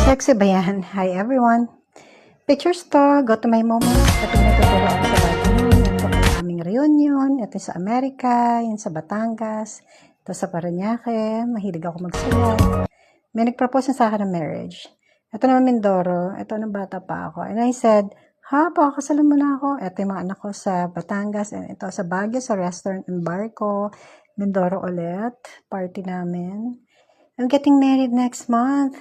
Sexy ba yan? Hi everyone! Pictures to, go to my moment. Ito natuturo ako sa Baguio. Ito ang aming reunion. Ito sa Amerika, yan sa Batangas. Ito sa Parañaque. Mahilig ako magsulat. May nag-propose sa akin ng marriage. Ito naman Mindoro. Ito nung bata pa ako. And I said, pakakasalan mo na ako. Ito yung mga anak ko sa Batangas. And ito sa Baguio, sa restaurant and bar ko. Mindoro ulit. Party namin. I'm getting married next month.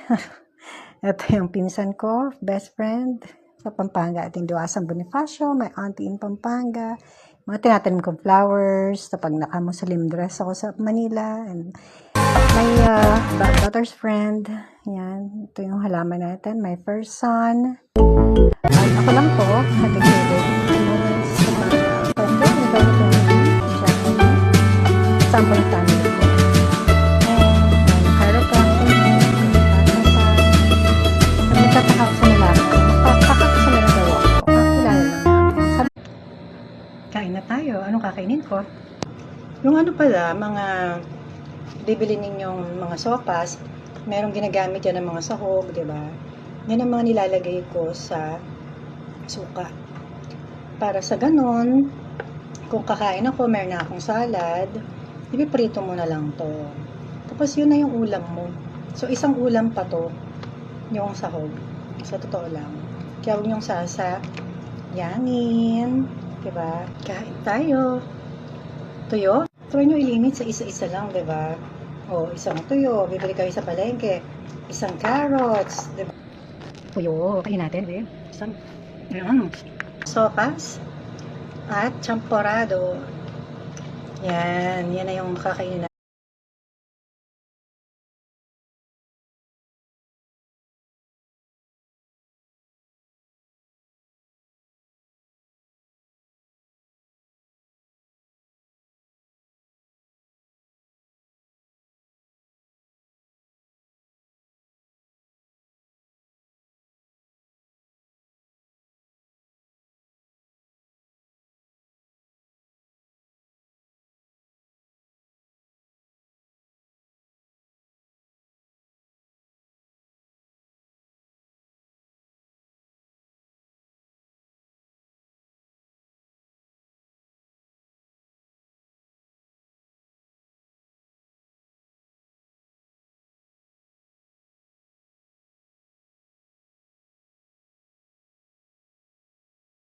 Ito yung pinsan ko, best friend sa Pampanga. Ito yung Duasang Bonifacio, my auntie in Pampanga. Mga tinatanim kong flowers. Kapag naka-Muslim dress ako sa Manila. And my daughter's friend. Yan. Ito yung halaman natin. My first son. Ako lang po. Sample family ko. Kain na tayo. Anong kakainin ko? Yung ano pala, mga bibili ninyong mga sopas, merong ginagamit yan ng mga sahog, di ba? Yan ang mga nilalagay ko sa suka. Para sa ganon, kung kakain ako, meron na akong salad, ipiprito mo na lang to. Tapos yun na yung ulam mo. So, isang ulam pa to, yung sahog. Sa totoo lang. Kaya huwag niyong yangin. Diba? Kain tayo. Tuyo? Try nyo ilimit sa isa-isa lang, diba? O, isang tuyo. Bibili kayo sa palengke. Isang carrots. Diba? Tuyo. Kain natin, eh. Isang, sopas. At champorado. Yan. Yan na yung kakainin